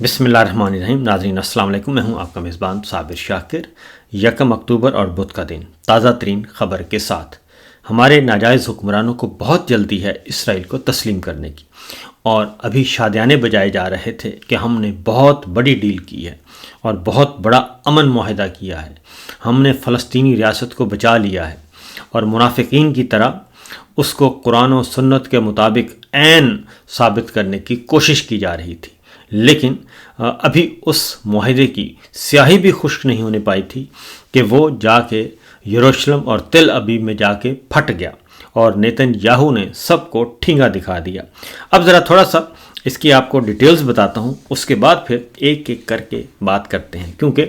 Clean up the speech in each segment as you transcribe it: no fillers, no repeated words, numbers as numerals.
بسم اللہ الرحمن الرحیم۔ ناظرین السلام علیکم، میں ہوں آپ کا میزبان صابر شاکر۔ 1 اکتوبر اور بدھ کا دن تازہ ترین خبر کے ساتھ ہمارے ناجائز حکمرانوں کو بہت جلدی ہے اسرائیل کو تسلیم کرنے کی، اور ابھی شادیانے بجائے جا رہے تھے کہ ہم نے بہت بڑی ڈیل کی ہے اور بہت بڑا امن معاہدہ کیا ہے، ہم نے فلسطینی ریاست کو بچا لیا ہے، اور منافقین کی طرح اس کو قرآن و سنت کے مطابق عین ثابت کرنے کی کوشش کی جا رہی تھی، لیکن ابھی اس معاہدے کی سیاہی بھی خشک نہیں ہونے پائی تھی کہ وہ جا کے یروشلم اور تل ابیب میں جا کے پھٹ گیا اور نیتن یاہو نے سب کو ٹھینگا دکھا دیا۔ اب ذرا تھوڑا سا اس کی آپ کو ڈیٹیلز بتاتا ہوں، اس کے بعد پھر ایک ایک کر کے بات کرتے ہیں، کیونکہ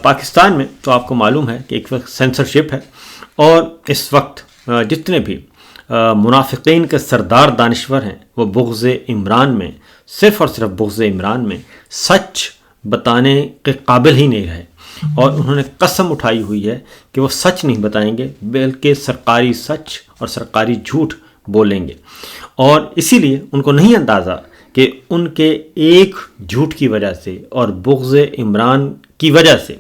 پاکستان میں تو آپ کو معلوم ہے کہ ایک وقت سینسرشپ ہے، اور اس وقت جتنے بھی منافقین کے سردار دانشور ہیں وہ بغض عمران میں، صرف اور صرف بغض عمران میں سچ بتانے کے قابل ہی نہیں رہے، اور انہوں نے قسم اٹھائی ہوئی ہے کہ وہ سچ نہیں بتائیں گے بلکہ سرکاری سچ اور سرکاری جھوٹ بولیں گے، اور اسی لیے ان کو نہیں اندازہ کہ ان کے ایک جھوٹ کی وجہ سے اور بغض عمران کی وجہ سے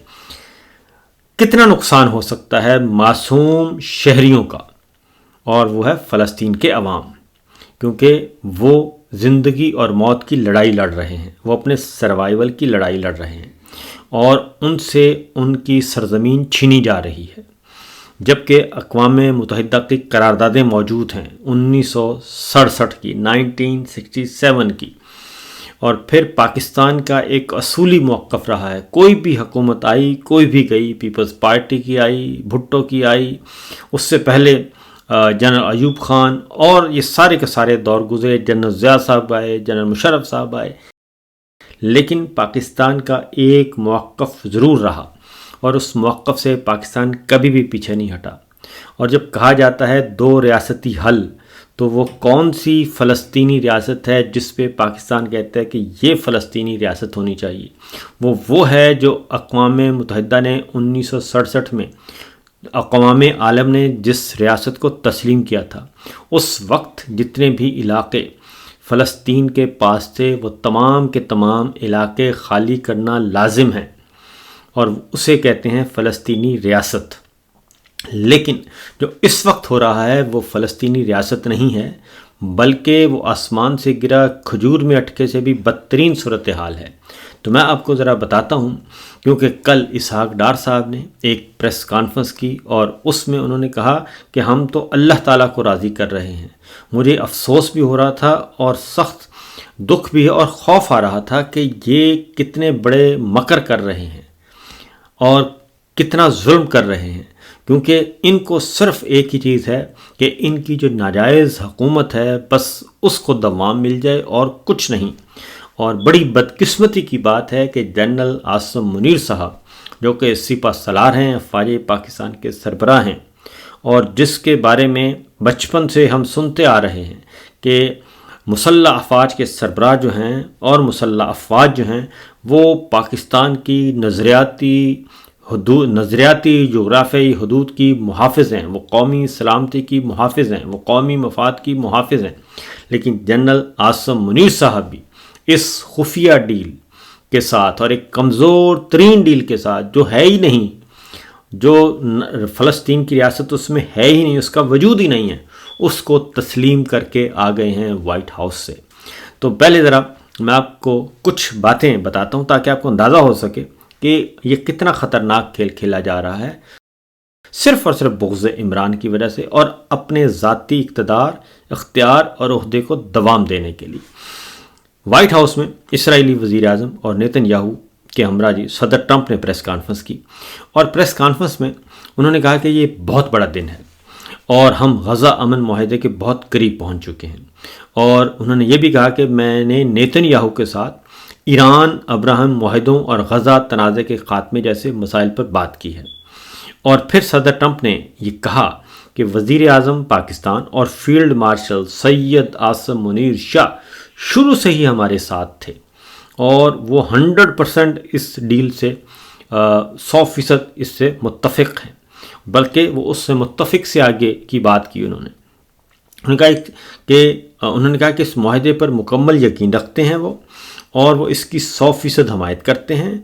کتنا نقصان ہو سکتا ہے معصوم شہریوں کا، اور وہ ہے فلسطین کے عوام، کیونکہ وہ زندگی اور موت کی لڑائی لڑ رہے ہیں، وہ اپنے سروائیول کی لڑائی لڑ رہے ہیں، اور ان سے ان کی سرزمین چھینی جا رہی ہے، جبکہ اقوام متحدہ کی قراردادیں موجود ہیں 1967 کی، 1967 کی، اور پھر پاکستان کا ایک اصولی موقف رہا ہے، کوئی بھی حکومت آئی، کوئی بھی گئی، پیپلز پارٹی کی آئی، بھٹو کی آئی، اس سے پہلے جنرل ایوب خان، اور یہ سارے کے سارے دور گزرے، جنرل ضیاء صاحب آئے، جنرل مشرف صاحب آئے، لیکن پاکستان کا ایک موقف ضرور رہا، اور اس موقف سے پاکستان کبھی بھی پیچھے نہیں ہٹا۔ اور جب کہا جاتا ہے 2 ریاستی حل، تو وہ کون سی فلسطینی ریاست ہے جس پہ پاکستان کہتا ہے کہ یہ فلسطینی ریاست ہونی چاہیے؟ وہ ہے جو اقوام متحدہ نے 1967 میں اقوام عالم نے جس ریاست کو تسلیم کیا تھا، اس وقت جتنے بھی علاقے فلسطین کے پاس تھے وہ تمام کے تمام علاقے خالی کرنا لازم ہیں، اور اسے کہتے ہیں فلسطینی ریاست۔ لیکن جو اس وقت ہو رہا ہے وہ فلسطینی ریاست نہیں ہے، بلکہ وہ آسمان سے گرا کھجور میں اٹکے سے بھی بدترین صورتحال ہے۔ تو میں آپ کو ذرا بتاتا ہوں، کیونکہ کل اسحاق ڈار صاحب نے ایک پریس کانفرنس کی، اور اس میں انہوں نے کہا کہ ہم تو اللہ تعالیٰ کو راضی کر رہے ہیں۔ مجھے افسوس بھی ہو رہا تھا اور سخت دکھ بھی اور خوف آ رہا تھا کہ یہ کتنے بڑے مکر کر رہے ہیں اور کتنا ظلم کر رہے ہیں، کیونکہ ان کو صرف ایک ہی چیز ہے کہ ان کی جو ناجائز حکومت ہے بس اس کو دوام مل جائے اور کچھ نہیں۔ اور بڑی بدقسمتی کی بات ہے کہ جنرل عاصم منیر صاحب، جو کہ سپہ سالار ہیں، افواج پاکستان کے سربراہ ہیں، اور جس کے بارے میں بچپن سے ہم سنتے آ رہے ہیں کہ مسلح افواج کے سربراہ جو ہیں اور مسلح افواج جو ہیں وہ پاکستان کی نظریاتی جغرافیائی حدود کی محافظ ہیں، وہ قومی سلامتی کی محافظ ہیں، وہ قومی مفاد کی محافظ ہیں، لیکن جنرل عاصم منیر صاحب بھی اس خفیہ ڈیل کے ساتھ اور ایک کمزور ترین ڈیل کے ساتھ، جو ہے ہی نہیں، جو فلسطین کی ریاست اس میں ہے ہی نہیں، اس کا وجود ہی نہیں ہے، اس کو تسلیم کر کے آ گئے ہیں وائٹ ہاؤس سے۔ تو پہلے ذرا میں آپ کو کچھ باتیں بتاتا ہوں تاکہ آپ کو اندازہ ہو سکے کہ یہ کتنا خطرناک کھیل کھیلا جا رہا ہے، صرف اور صرف بغض عمران کی وجہ سے اور اپنے ذاتی اقتدار، اختیار اور عہدے کو دوام دینے کے لیے۔ وائٹ ہاؤس میں اسرائیلی وزیر اعظم اور نیتن یاہو کے ہمراہ صدر ٹرمپ نے پریس کانفرنس کی، اور پریس کانفرنس میں انہوں نے کہا کہ یہ بہت بڑا دن ہے اور ہم غزہ امن معاہدے کے بہت قریب پہنچ چکے ہیں، اور انہوں نے یہ بھی کہا کہ میں نے نیتن یاہو کے ساتھ ایران ابراہم معاہدوں اور غزہ تنازع کے خاتمے جیسے مسائل پر بات کی ہے۔ اور پھر صدر ٹرمپ نے یہ کہا کہ وزیر اعظم پاکستان اور فیلڈ مارشل سید عاصم منیر شاہ شروع سے ہی ہمارے ساتھ تھے، اور وہ 100% اس ڈیل سے 100% اس سے متفق ہیں، بلکہ وہ اس سے متفق سے آگے کی بات کی۔ انہوں نے کہا کہ اس معاہدے پر مکمل یقین رکھتے ہیں وہ، اور وہ اس کی 100% حمایت کرتے ہیں،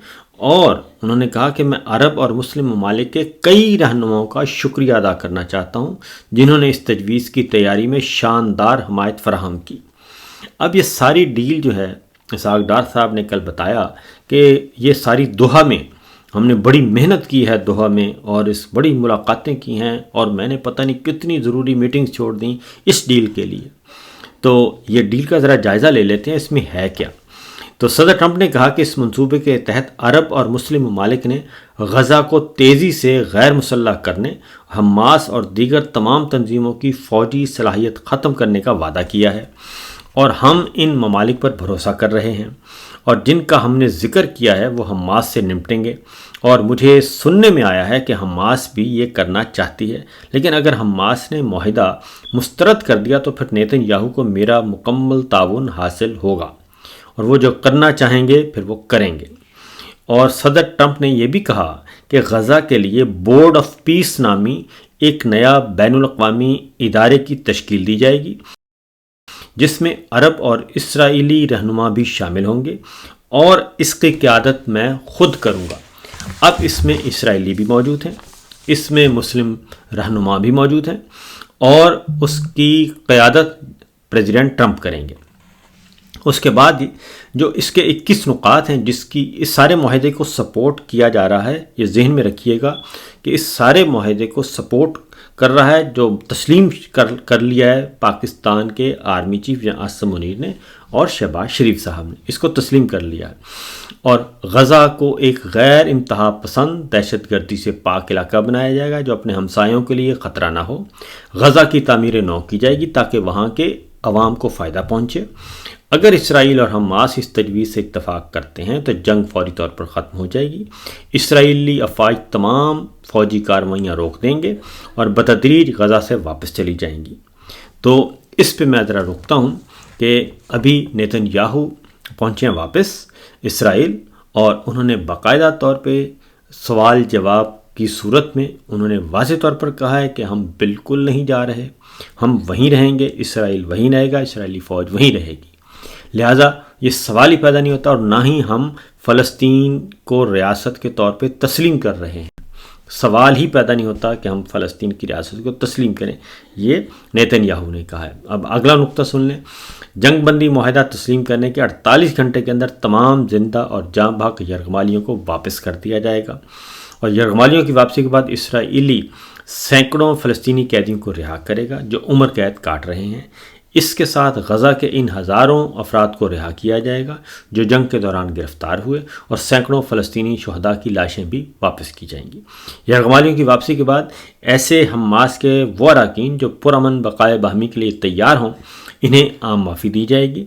اور انہوں نے کہا کہ میں عرب اور مسلم ممالک کے کئی رہنماؤں کا شکریہ ادا کرنا چاہتا ہوں جنہوں نے اس تجویز کی تیاری میں شاندار حمایت فراہم کی۔ اب یہ ساری ڈیل جو ہے، اسحاق ڈار صاحب نے کل بتایا کہ یہ ساری دوحہ میں ہم نے بڑی محنت کی ہے، دوحہ میں، اور اس بڑی ملاقاتیں کی ہیں، اور میں نے پتہ نہیں کتنی ضروری میٹنگز چھوڑ دیں اس ڈیل کے لیے۔ تو یہ ڈیل کا ذرا جائزہ لے لیتے ہیں، اس میں ہے کیا۔ تو صدر ٹرمپ نے کہا کہ اس منصوبے کے تحت عرب اور مسلم ممالک نے غزہ کو تیزی سے غیر مسلح کرنے، حماس اور دیگر تمام تنظیموں کی فوجی صلاحیت ختم کرنے کا وعدہ کیا ہے، اور ہم ان ممالک پر بھروسہ کر رہے ہیں، اور جن کا ہم نے ذکر کیا ہے وہ حماس سے نمٹیں گے۔ اور مجھے سننے میں آیا ہے کہ حماس بھی یہ کرنا چاہتی ہے، لیکن اگر حماس نے معاہدہ مسترد کر دیا تو پھر نیتن یاہو کو میرا مکمل تعاون حاصل ہوگا، اور وہ جو کرنا چاہیں گے پھر وہ کریں گے۔ اور صدر ٹرمپ نے یہ بھی کہا کہ غزہ کے لیے بورڈ آف پیس نامی ایک نیا بین الاقوامی ادارے کی تشکیل دی جائے گی، جس میں عرب اور اسرائیلی رہنما بھی شامل ہوں گے، اور اس کی قیادت میں خود کروں گا۔ اب اس میں اسرائیلی بھی موجود ہیں، اس میں مسلم رہنما بھی موجود ہیں، اور اس کی قیادت پریزیڈنٹ ٹرمپ کریں گے۔ اس کے بعد جو اس کے 21 نکات ہیں جس کی اس سارے معاہدے کو سپورٹ کیا جا رہا ہے، یہ ذہن میں رکھیے گا کہ اس سارے معاہدے کو سپورٹ کر رہا ہے جو تسلیم کر لیا ہے پاکستان کے army chief general Asim Munir نے اور شہباز شریف صاحب نے، اس کو تسلیم کر لیا ہے، اور غزہ کو ایک غیر انتہا پسند دہشت گردی سے پاک علاقہ بنایا جائے گا جو اپنے ہمسایوں کے لیے خطرہ نہ ہو۔ غزہ کی تعمیر نو کی جائے گی تاکہ وہاں کے عوام کو فائدہ پہنچے۔ اگر اسرائیل اور حماس اس تجویز سے اتفاق کرتے ہیں تو جنگ فوری طور پر ختم ہو جائے گی، اسرائیلی افواج تمام فوجی کارروائیاں روک دیں گے اور بتدریج غزہ سے واپس چلی جائیں گی۔ تو اس پہ میں ذرا رکتا ہوں کہ ابھی نیتن یاہو پہنچے ہیں واپس اسرائیل، اور انہوں نے باقاعدہ طور پہ سوال جواب کی صورت میں انہوں نے واضح طور پر کہا ہے کہ ہم بالکل نہیں جا رہے، ہم وہیں رہیں گے، اسرائیل وہیں رہے گا، اسرائیلی فوج وہیں رہے گی۔ لہٰذا یہ سوال ہی پیدا نہیں ہوتا، اور نہ ہی ہم فلسطین کو ریاست کے طور پہ تسلیم کر رہے ہیں، سوال ہی پیدا نہیں ہوتا کہ ہم فلسطین کی ریاست کو تسلیم کریں، یہ نیتن یاہو نے کہا ہے۔ اب اگلا نقطہ سن لیں۔ جنگ بندی معاہدہ تسلیم کرنے کے 48 گھنٹے کے اندر تمام زندہ اور جاں بحق یرغمالیوں کو واپس کر دیا جائے گا، اور یرغمالیوں کی واپسی کے بعد اسرائیلی سینکڑوں فلسطینی قیدیوں کو رہا کرے گا جو عمر قید کاٹ رہے ہیں۔ اس کے ساتھ غزہ کے ان ہزاروں افراد کو رہا کیا جائے گا جو جنگ کے دوران گرفتار ہوئے، اور سینکڑوں فلسطینی شہداء کی لاشیں بھی واپس کی جائیں گی۔ یرغمالیوں کی واپسی کے بعد ایسے حماس کے وہ اراکین جو پرامن بقائے باہمی کے لیے تیار ہوں انہیں عام معافی دی جائے گی،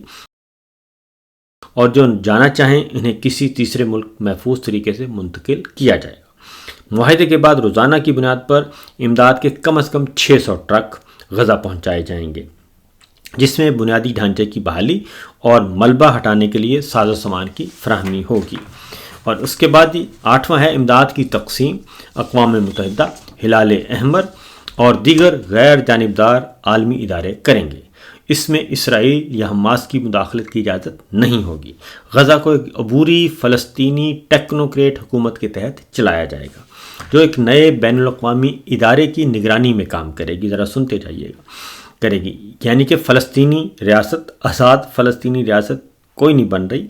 اور جو جانا چاہیں انہیں کسی تیسرے ملک محفوظ طریقے سے منتقل کیا جائے گا۔ معاہدے کے بعد روزانہ کی بنیاد پر امداد کے کم از کم 600 ٹرک غزہ پہنچائے جائیں گے، جس میں بنیادی ڈھانچے کی بحالی اور ملبہ ہٹانے کے لیے ساز و سامان کی فراہمی ہوگی۔ اور اس کے بعد 8واں ہے امداد کی تقسیم۔ اقوام متحدہ، ہلال احمر اور دیگر غیر جانبدار عالمی ادارے کریں گے۔ اس میں اسرائیل یا حماس کی مداخلت کی اجازت نہیں ہوگی۔ غزہ کو ایک عبوری فلسطینی ٹیکنوکریٹ حکومت کے تحت چلایا جائے گا جو ایک نئے بین الاقوامی ادارے کی نگرانی میں کام کرے گی۔ ذرا سنتے جائیے گا، کرے گی، یعنی کہ فلسطینی ریاست، آزاد فلسطینی ریاست کوئی نہیں بن رہی،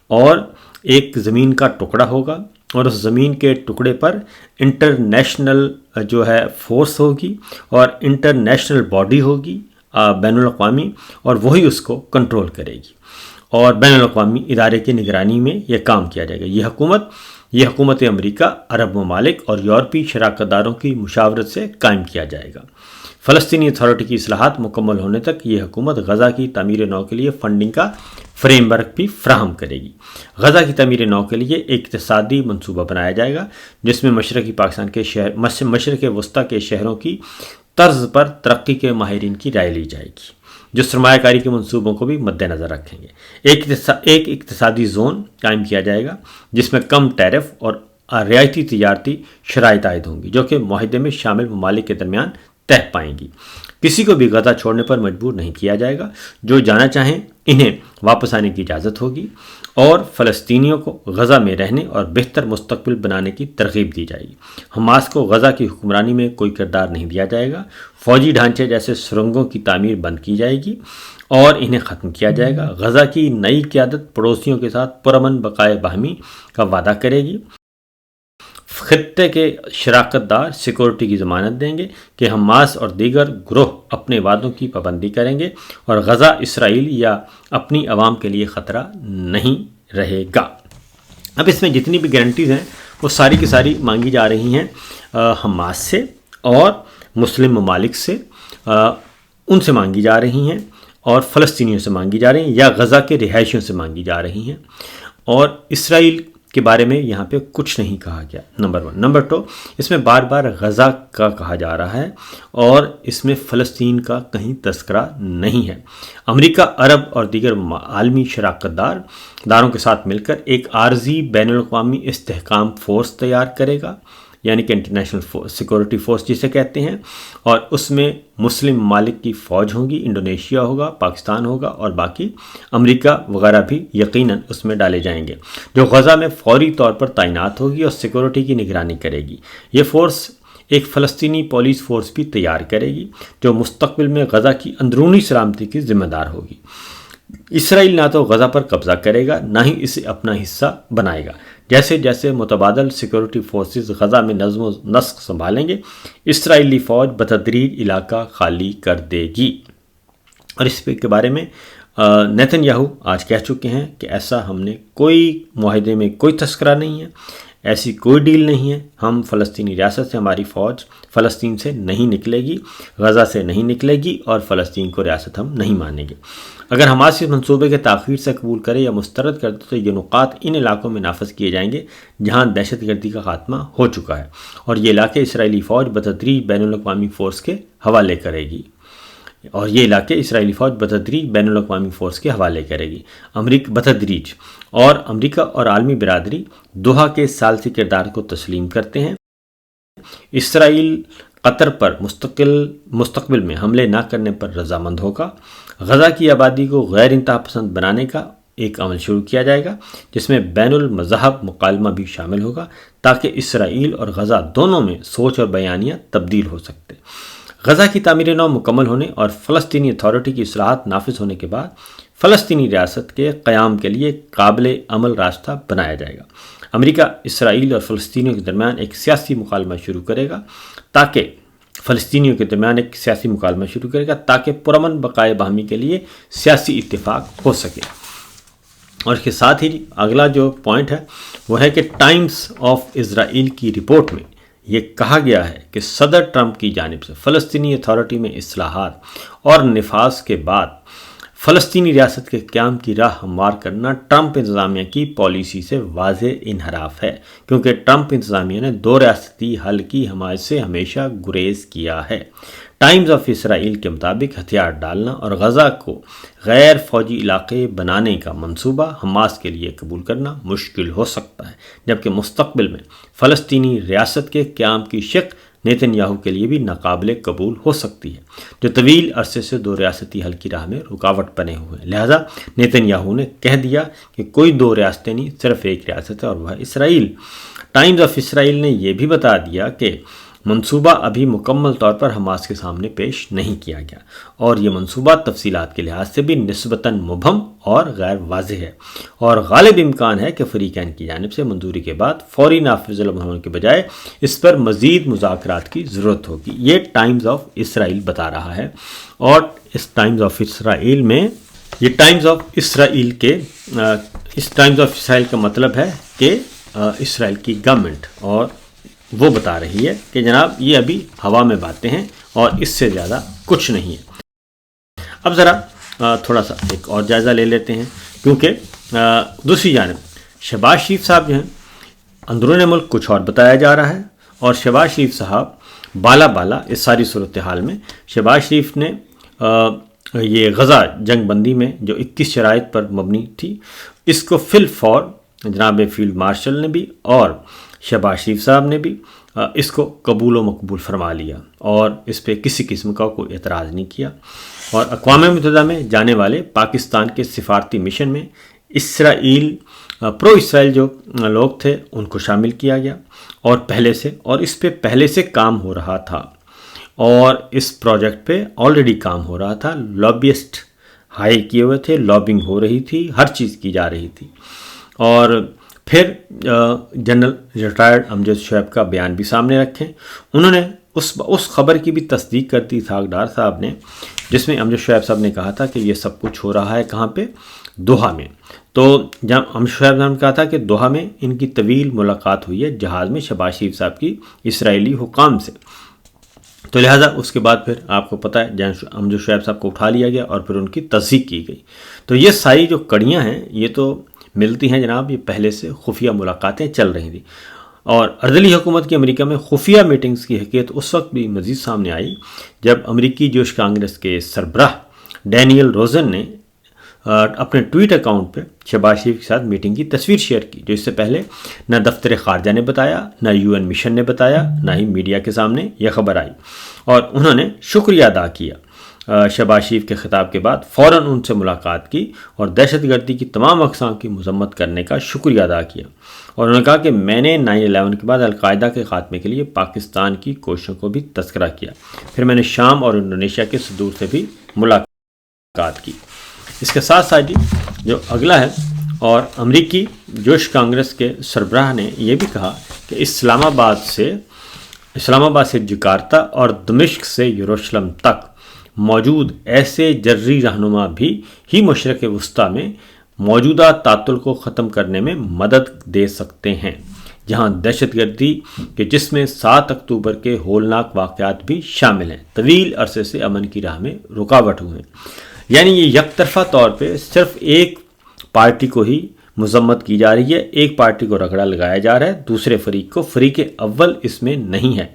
اور ایک زمین کا ٹکڑا ہوگا، اور اس زمین کے ٹکڑے پر انٹرنیشنل جو ہے فورس ہوگی اور انٹرنیشنل باڈی ہوگی بین الاقوامی، اور وہی اس کو کنٹرول کرے گی، اور بین الاقوامی ادارے کی نگرانی میں یہ کام کیا جائے گا۔ یہ حکومت امریکہ، عرب ممالک اور یورپی شراکت داروں کی مشاورت سے قائم کیا جائے گا۔ فلسطینی اتھارٹی کی اصلاحات مکمل ہونے تک یہ حکومت غزہ کی تعمیر نو کے لیے فنڈنگ کا فریم ورک بھی فراہم کرے گی۔ غزہ کی تعمیر نو کے لیے ایک اقتصادی منصوبہ بنایا جائے گا جس میں مشرقی پاکستان کے مشرق وسطیٰ کے شہروں کی طرز پر ترقی کے ماہرین کی رائے لی جائے گی جو سرمایہ کاری کے منصوبوں کو بھی مد نظر رکھیں گے۔ ایک اقتصادی زون قائم کیا جائے گا جس میں کم ٹیرف اور رعایتی تجارتی شرائط عائد ہوں گی جو کہ معاہدے میں شامل ممالک کے درمیان طے پائیں گی۔ کسی کو بھی غزہ چھوڑنے پر مجبور نہیں کیا جائے گا، جو جانا چاہیں انہیں واپس آنے کی اجازت ہوگی اور فلسطینیوں کو غزہ میں رہنے اور بہتر مستقبل بنانے کی ترغیب دی جائے گی۔ حماس کو غزہ کی حکمرانی میں کوئی کردار نہیں دیا جائے گا۔ فوجی ڈھانچے جیسے سرنگوں کی تعمیر بند کی جائے گی اور انہیں ختم کیا جائے گا۔ غزہ کی نئی قیادت پڑوسیوں کے ساتھ پرامن بقائے باہمی کا وعدہ کرے گی۔ خطے کے شراکت دار سیکورٹی کی ضمانت دیں گے کہ حماس اور دیگر گروہ اپنے وعدوں کی پابندی کریں گے اور غزہ اسرائیل یا اپنی عوام کے لیے خطرہ نہیں رہے گا۔ اب اس میں جتنی بھی گارنٹیز ہیں وہ ساری کی ساری مانگی جا رہی ہیں حماس سے اور مسلم ممالک سے، ان سے مانگی جا رہی ہیں اور فلسطینیوں سے مانگی جا رہی ہیں یا غزہ کے رہائشیوں سے مانگی جا رہی ہیں، اور اسرائیل کے بارے میں یہاں پہ کچھ نہیں کہا گیا، نمبر 1۔ نمبر 2، اس میں بار بار غزہ کا کہا جا رہا ہے اور اس میں فلسطین کا کہیں تذکرہ نہیں ہے۔ امریکہ، عرب اور دیگر عالمی شراکت داروں کے ساتھ مل کر ایک عارضی بین الاقوامی استحکام فورس تیار کرے گا، یعنی کہ انٹرنیشنل سیکورٹی فورس جسے کہتے ہیں، اور اس میں مسلم ممالک کی فوج ہوگی، انڈونیشیا ہوگا، پاکستان ہوگا اور باقی امریکہ وغیرہ بھی یقیناً اس میں ڈالے جائیں گے، جو غزہ میں فوری طور پر تعینات ہوگی اور سیکورٹی کی نگرانی کرے گی۔ یہ فورس ایک فلسطینی پولیس فورس بھی تیار کرے گی جو مستقبل میں غزہ کی اندرونی سلامتی کی ذمہ دار ہوگی۔ اسرائیل نہ تو غزہ پر قبضہ کرے گا نہ ہی اسے اپنا حصہ بنائے گا۔ جیسے جیسے متبادل سیکورٹی فورسز غزہ میں نظم و نسق سنبھالیں گے، اسرائیلی فوج بتدریج علاقہ خالی کر دے گی۔ اور اس کے بارے میں نیتن یاہو آج کہہ چکے ہیں کہ ایسا ہم نے کوئی معاہدے میں کوئی تذکرہ نہیں ہے، ایسی کوئی ڈیل نہیں ہے، ہم فلسطینی ریاست سے، ہماری فوج فلسطین سے نہیں نکلے گی، غزہ سے نہیں نکلے گی اور فلسطین کو ریاست ہم نہیں مانیں گے۔ اگر حماس اس منصوبے کے تاخیر سے قبول کرے یا مسترد کر دے تو یہ نکات ان علاقوں میں نافذ کیے جائیں گے جہاں دہشت گردی کا خاتمہ ہو چکا ہے، اور یہ علاقے اسرائیلی فوج بتدریج بین الاقوامی فورس کے حوالے کرے گی، بتدریج اور امریکہ اور عالمی برادری دوحہ کے ثالثی کردار کو تسلیم کرتے ہیں۔ اسرائیل قطر پر مستقبل میں حملے نہ کرنے پر رضامند ہوگا۔ غزہ کی آبادی کو غیر انتہا پسند بنانے کا ایک عمل شروع کیا جائے گا جس میں بین المذہب مکالمہ بھی شامل ہوگا تاکہ اسرائیل اور غزہ دونوں میں سوچ اور بیانیہ تبدیل ہو سکتے۔ غزہ کی تعمیر نو مکمل ہونے اور فلسطینی اتھارٹی کی اصلاحات نافذ ہونے کے بعد فلسطینی ریاست کے قیام کے لیے قابل عمل راستہ بنایا جائے گا۔ امریکہ اسرائیل اور فلسطینیوں کے درمیان ایک سیاسی مکالمہ شروع کرے گا تاکہ پرامن بقائے باہمی کے لیے سیاسی اتفاق ہو سکے۔ اور اس کے ساتھ ہی اگلا جو پوائنٹ ہے وہ ہے کہ ٹائمز آف اسرائیل کی رپورٹ میں یہ کہا گیا ہے کہ صدر ٹرمپ کی جانب سے فلسطینی اتھارٹی میں اصلاحات اور نفاذ کے بعد فلسطینی ریاست کے قیام کی راہ ہموار کرنا ٹرمپ انتظامیہ کی پالیسی سے واضح انحراف ہے، کیونکہ ٹرمپ انتظامیہ نے دو ریاستی حل کی حمایت سے ہمیشہ گریز کیا ہے۔ ٹائمز آف اسرائیل کے مطابق ہتھیار ڈالنا اور غزہ کو غیر فوجی علاقے بنانے کا منصوبہ حماس کے لیے قبول کرنا مشکل ہو سکتا ہے، جبکہ مستقبل میں فلسطینی ریاست کے قیام کی شق نیتن یاہو کے لیے بھی ناقابل قبول ہو سکتی ہے، جو طویل عرصے سے دو ریاستی حل کی راہ میں رکاوٹ بنے ہوئے ہیں۔ لہٰذا نیتن یاہو نے کہہ دیا کہ کوئی دو ریاستیں نہیں، صرف ایک ریاست ہے اور وہ ہے اسرائیل۔ ٹائمز آف اسرائیل نے یہ بھی بتا دیا کہ منصوبہ ابھی مکمل طور پر حماس کے سامنے پیش نہیں کیا گیا اور یہ منصوبہ تفصیلات کے لحاظ سے بھی نسبتاً مبہم اور غیر واضح ہے، اور غالب امکان ہے کہ فریقین کی جانب سے منظوری کے بعد فوری نافذ العمل ہونے کے بجائے اس پر مزید مذاکرات کی ضرورت ہوگی۔ یہ ٹائمز آف اسرائیل بتا رہا ہے، اور اس ٹائمز آف اسرائیل میں یہ ٹائمز آف اسرائیل کا مطلب ہے کہ اسرائیل کی گورنمنٹ، اور وہ بتا رہی ہے کہ جناب یہ ابھی ہوا میں باتیں ہیں اور اس سے زیادہ کچھ نہیں ہے۔ اب ذرا تھوڑا سا ایک اور جائزہ لے لیتے ہیں، کیونکہ دوسری جانب شہباز شریف صاحب جو ہیں اندرون ملک کچھ اور بتایا جا رہا ہے، اور شہباز شریف صاحب بالا اس ساری صورتحال میں شہباز شریف نے یہ غزہ جنگ بندی میں جو 21 شرائط پر مبنی تھی، اس کو فی الفور جناب فیلڈ مارشل نے بھی اور شہباز شریف صاحب نے بھی اس کو قبول و مقبول فرما لیا اور اس پہ کسی قسم کا کوئی اعتراض نہیں کیا، اور اقوام متحدہ میں جانے والے پاکستان کے سفارتی مشن میں اسرائیل پرو اسرائیل جو لوگ تھے ان کو شامل کیا گیا، اور اس پہ پہلے سے کام ہو رہا تھا، اور اس پروجیکٹ پہ آلریڈی کام ہو رہا تھا، لابیسٹ ہائی کیے ہوئے تھے، لابنگ ہو رہی تھی، ہر چیز کی جا رہی تھی۔ اور پھر جنرل ریٹائرڈ امجد شعیب کا بیان بھی سامنے رکھیں، انہوں نے اس خبر کی بھی تصدیق کر دی اسحاق ڈار صاحب نے، جس میں امجد شعیب صاحب نے کہا تھا کہ یہ سب کچھ ہو رہا ہے کہاں پہ؟ دوحہ میں۔ تو جب امجد شعیب صاحب نے کہا تھا کہ دوحہ میں ان کی طویل ملاقات ہوئی ہے جہاز میں شہباز شریف صاحب کی اسرائیلی حکام سے، تو لہٰذا اس کے بعد پھر آپ کو پتہ ہے امجد شعیب صاحب کو اٹھا لیا گیا اور پھر ان کی تصدیق کی گئی۔ تو یہ ساری جو کڑیاں ہیں یہ تو ملتی ہیں جناب، یہ پہلے سے خفیہ ملاقاتیں چل رہی تھیں، اور اردلی حکومت کی امریکہ میں خفیہ میٹنگز کی حقیقت اس وقت بھی مزید سامنے آئی جب امریکی جوش کانگریس کے سربراہ ڈینیل روزن نے اپنے ٹویٹ اکاؤنٹ پہ شہباز شریف کے ساتھ میٹنگ کی تصویر شیئر کی، جو اس سے پہلے نہ دفتر خارجہ نے بتایا، نہ UN مشن نے بتایا، نہ ہی میڈیا کے سامنے یہ خبر آئی، اور انہوں نے شکریہ ادا کیا شہباز شریف کے خطاب کے بعد، فوراً ان سے ملاقات کی اور دہشت گردی کی تمام اقسام کی مذمت کرنے کا شکریہ ادا کیا، اور انہوں نے کہا کہ میں نے 9/11 کے بعد القاعدہ کے خاتمے کے لیے پاکستان کی کوششوں کو بھی تذکرہ کیا، پھر میں نے شام اور انڈونیشیا کے صدور سے بھی ملاقات کی۔ اس کے ساتھ ساتھ جو اگلا ہے، اور امریکی جوش کانگریس کے سربراہ نے یہ بھی کہا کہ اسلام آباد سے جکارتا اور دمشق سے یروشلم تک موجود ایسے جرری رہنما بھی ہی مشرق وسطیٰ میں موجودہ تعطل کو ختم کرنے میں مدد دے سکتے ہیں، جہاں دہشت گردی کے جس میں 7 اکتوبر کے ہولناک واقعات بھی شامل ہیں طویل عرصے سے امن کی راہ میں رکاوٹ ہوئے ہیں۔ یعنی یہ یک طرفہ طور پہ صرف ایک پارٹی کو ہی مذمت کی جا رہی ہے، ایک پارٹی کو رگڑا لگایا جا رہا ہے، دوسرے فریق کو فریق اول اس میں نہیں ہے۔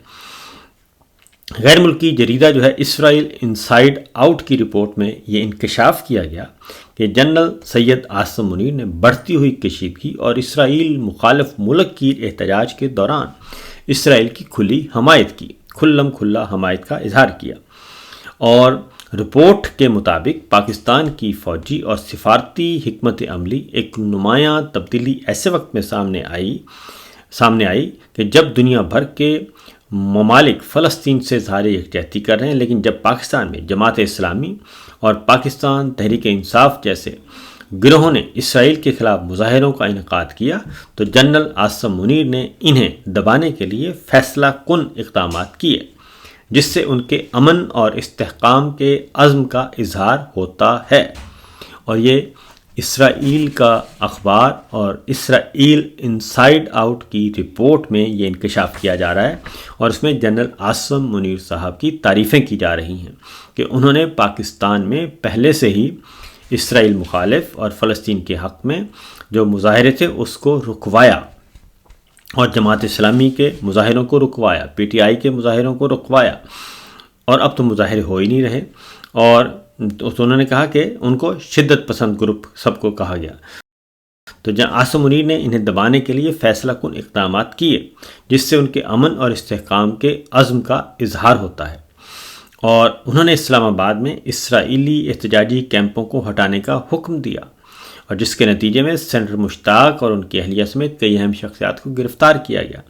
غیر ملکی جریدہ جو ہے اسرائیل انسائیڈ آؤٹ کی رپورٹ میں یہ انکشاف کیا گیا کہ جنرل سید عاصم منیر نے بڑھتی ہوئی کشیدگی اور اسرائیل مخالف ملک کی احتجاج کے دوران اسرائیل کی کھلم کھلا حمایت کا اظہار کیا، اور رپورٹ کے مطابق پاکستان کی فوجی اور سفارتی حکمت عملی ایک نمایاں تبدیلی ایسے وقت میں سامنے آئی کہ جب دنیا بھر کے ممالک فلسطین سے اظہار یکجہتی کر رہے ہیں، لیکن جب پاکستان میں جماعت اسلامی اور پاکستان تحریک انصاف جیسے گروہوں نے اسرائیل کے خلاف مظاہروں کا انعقاد کیا تو جنرل عاصم منیر نے انہیں دبانے کے لیے فیصلہ کن اقدامات کیے، جس سے ان کے امن اور استحکام کے عزم کا اظہار ہوتا ہے۔ اور یہ اسرائیل کا اخبار اور اسرائیل انسائیڈ آؤٹ کی رپورٹ میں یہ انکشاف کیا جا رہا ہے، اور اس میں جنرل عاصم منیر صاحب کی تعریفیں کی جا رہی ہیں کہ انہوں نے پاکستان میں پہلے سے ہی اسرائیل مخالف اور فلسطین کے حق میں جو مظاہرے تھے اس کو رکوایا، اور جماعت اسلامی کے مظاہروں کو رکوایا، PTI کے مظاہروں کو رکوایا، اور اب تو مظاہرے ہو ہی نہیں رہے، اور انہوں نے کہا کہ ان کو شدت پسند گروپ سب کو کہا گیا۔ تو عاصم منیر نے انہیں دبانے کے لیے فیصلہ کن اقدامات کیے، جس سے ان کے امن اور استحکام کے عزم کا اظہار ہوتا ہے، اور انہوں نے اسلام آباد میں اسرائیلی احتجاجی کیمپوں کو ہٹانے کا حکم دیا، اور جس کے نتیجے میں سینیٹر مشتاق اور ان کی اہلیہ سمیت کئی اہم شخصیات کو گرفتار کیا گیا۔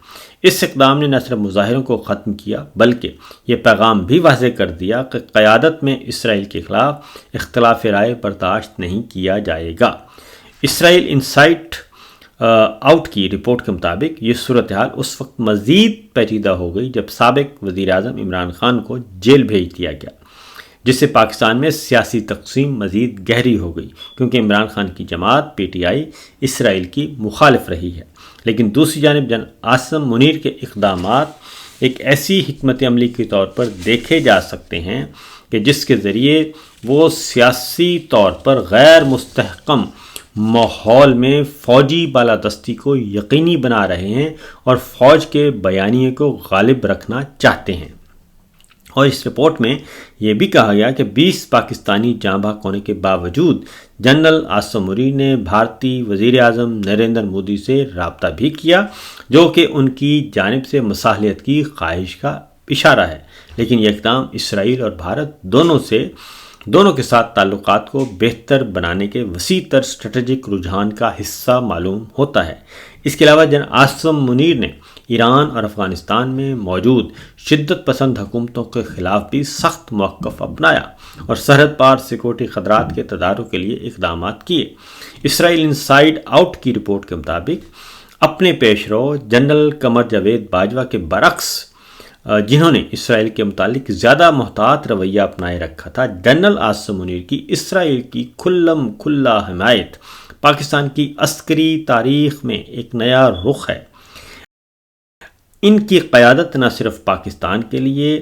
اس اقدام نے نہ صرف مظاہروں کو ختم کیا بلکہ یہ پیغام بھی واضح کر دیا کہ قیادت میں اسرائیل کے خلاف اختلاف رائے برداشت نہیں کیا جائے گا۔ اسرائیل انسائٹ آؤٹ کی رپورٹ کے مطابق یہ صورتحال اس وقت مزید پیچیدہ ہو گئی جب سابق وزیر اعظم عمران خان کو جیل بھیج دیا گیا، جس سے پاکستان میں سیاسی تقسیم مزید گہری ہو گئی، کیونکہ عمران خان کی جماعت PTI اسرائیل کی مخالف رہی ہے، لیکن دوسری جانب عاصم منیر کے اقدامات ایک ایسی حکمت عملی کے طور پر دیکھے جا سکتے ہیں کہ جس کے ذریعے وہ سیاسی طور پر غیر مستحکم ماحول میں فوجی بالادستی کو یقینی بنا رہے ہیں اور فوج کے بیانیے کو غالب رکھنا چاہتے ہیں۔ اور اس رپورٹ میں یہ بھی کہا گیا کہ 20 پاکستانی جاں بحق ہونے کے باوجود جنرل عاصم منیر نے بھارتی وزیر اعظم نریندر مودی سے رابطہ بھی کیا، جو کہ ان کی جانب سے مصالحت کی خواہش کا اشارہ ہے، لیکن یہ اقدام اسرائیل اور بھارت دونوں کے ساتھ تعلقات کو بہتر بنانے کے وسیع تر اسٹریٹجک رجحان کا حصہ معلوم ہوتا ہے۔ اس کے علاوہ جنرل عاصم منیر نے ایران اور افغانستان میں موجود شدت پسند حکومتوں کے خلاف بھی سخت موقف اپنایا اور سرحد پار سیکورٹی خطرات کے تدارک کے لیے اقدامات کیے۔ اسرائیل انسائیڈ آؤٹ کی رپورٹ کے مطابق اپنے پیش رو جنرل قمر جاوید باجوہ کے برعکس، جنہوں نے اسرائیل کے متعلق زیادہ محتاط رویہ اپنائے رکھا تھا، جنرل عاصم منیر کی اسرائیل کی کھلم کھلا حمایت پاکستان کی عسکری تاریخ میں ایک نیا رخ ہے۔ ان کی قیادت نہ صرف پاکستان کے لیے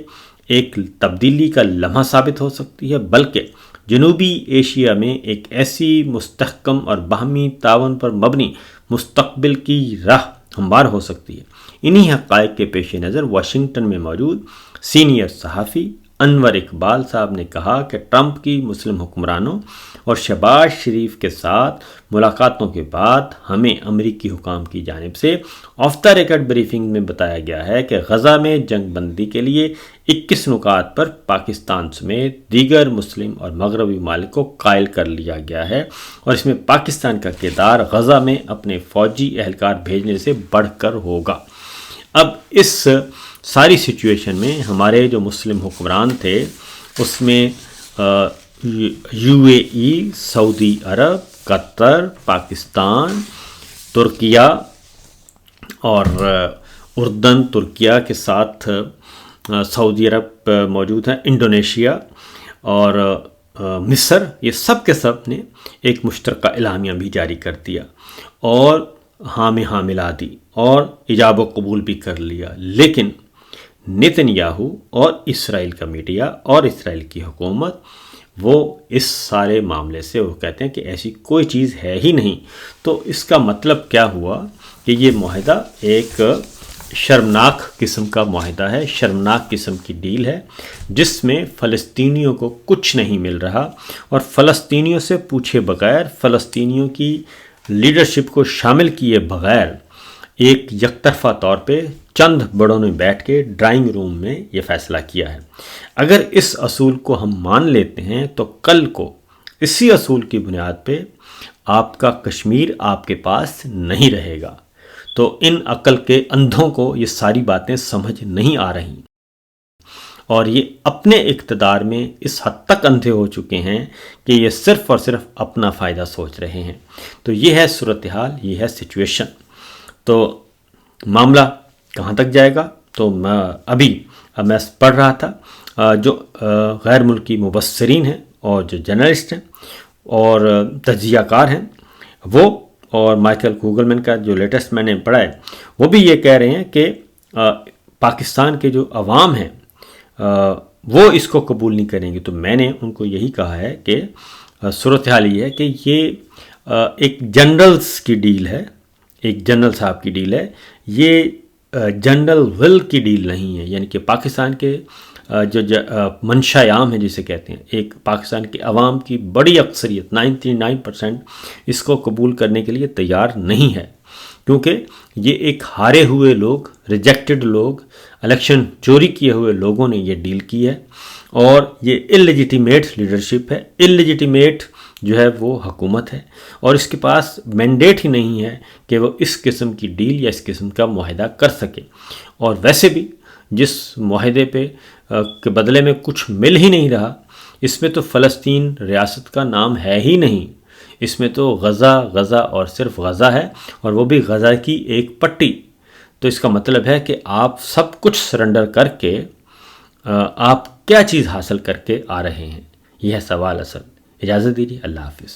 ایک تبدیلی کا لمحہ ثابت ہو سکتی ہے، بلکہ جنوبی ایشیا میں ایک ایسی مستحکم اور باہمی تعاون پر مبنی مستقبل کی راہ ہموار ہو سکتی ہے۔ انہی حقائق کے پیش نظر واشنگٹن میں موجود سینئر صحافی انور اقبال صاحب نے کہا کہ ٹرمپ کی مسلم حکمرانوں اور شہباز شریف کے ساتھ ملاقاتوں کے بعد ہمیں امریکی حکام کی جانب سے آف دا ریکارڈ بریفنگ میں بتایا گیا ہے کہ غزہ میں جنگ بندی کے لیے 21 نکات پر پاکستان سمیت دیگر مسلم اور مغربی ممالک کو قائل کر لیا گیا ہے، اور اس میں پاکستان کا کردار غزہ میں اپنے فوجی اہلکار بھیجنے سے بڑھ کر ہوگا۔ اب اس ساری سچویشن میں ہمارے جو مسلم حکمران تھے، اس میں یو اے ای، سعودی عرب، قطر، پاکستان، ترکیہ اور اردن، ترکیہ کے ساتھ سعودی عرب موجود ہیں، انڈونیشیا اور مصر، یہ سب کے سب نے ایک مشترکہ اعلامیہ بھی جاری کر دیا اور ہاں میں ہاں ملا دی اور ایجاب و قبول بھی کر لیا۔ لیکن نیتن یاہو اور اسرائیل کا میڈیا اور اسرائیل کی حکومت، وہ اس سارے معاملے سے وہ کہتے ہیں کہ ایسی کوئی چیز ہے ہی نہیں۔ تو اس کا مطلب کیا ہوا کہ یہ معاہدہ ایک شرمناک قسم کا معاہدہ ہے، شرمناک قسم کی ڈیل ہے، جس میں فلسطینیوں کو کچھ نہیں مل رہا، اور فلسطینیوں سے پوچھے بغیر، فلسطینیوں کی لیڈرشپ کو شامل کیے بغیر ایک یک طرفہ طور پہ چند بڑوں نے بیٹھ کے ڈرائنگ روم میں یہ فیصلہ کیا ہے۔ اگر اس اصول کو ہم مان لیتے ہیں تو کل کو اسی اصول کی بنیاد پہ آپ کا کشمیر آپ کے پاس نہیں رہے گا۔ تو ان عقل کے اندھوں کو یہ ساری باتیں سمجھ نہیں آ رہی، اور یہ اپنے اقتدار میں اس حد تک اندھے ہو چکے ہیں کہ یہ صرف اور صرف اپنا فائدہ سوچ رہے ہیں۔ تو یہ ہے صورتحال، یہ ہے سچویشن۔ تو معاملہ کہاں تک جائے گا؟ تو میں پڑھ رہا تھا جو غیر ملکی مبصرین ہیں اور جو جرنلسٹ ہیں اور تجزیہ کار ہیں، وہ اور مائیکل کوگلمین کا جو لیٹسٹ میں نے پڑھا ہے، وہ بھی یہ کہہ رہے ہیں کہ پاکستان کے جو عوام ہیں وہ اس کو قبول نہیں کریں گے۔ تو میں نے ان کو یہی کہا ہے کہ صورتحال یہ ہے کہ یہ ایک جنرلز کی ڈیل ہے، ایک جنرل صاحب کی ڈیل ہے، یہ جنرل ول کی ڈیل نہیں ہے۔ یعنی کہ پاکستان کے جو منشا عام ہے جسے کہتے ہیں، ایک پاکستان کے عوام کی بڑی اکثریت 99% اس کو قبول کرنے کے لیے تیار نہیں ہے، کیونکہ یہ ایک ہارے ہوئے لوگ، ریجیکٹڈ لوگ، الیکشن چوری کیے ہوئے لوگوں نے یہ ڈیل کی ہے، اور یہ اللیجیٹیمیٹ لیڈرشپ ہے، اللیجیٹیمیٹ جو ہے وہ حکومت ہے، اور اس کے پاس مینڈیٹ ہی نہیں ہے کہ وہ اس قسم کی ڈیل یا اس قسم کا معاہدہ کر سکے۔ اور ویسے بھی جس معاہدے پہ کے بدلے میں کچھ مل ہی نہیں رہا، اس میں تو فلسطین ریاست کا نام ہے ہی نہیں، اس میں تو غزہ اور صرف غزہ ہے، اور وہ بھی غزہ کی ایک پٹی۔ تو اس کا مطلب ہے کہ آپ سب کچھ سرنڈر کر کے آپ کیا چیز حاصل کر کے آ رہے ہیں، یہ ہے سوال اصل۔ اجازت دیجیے، اللہ حافظ۔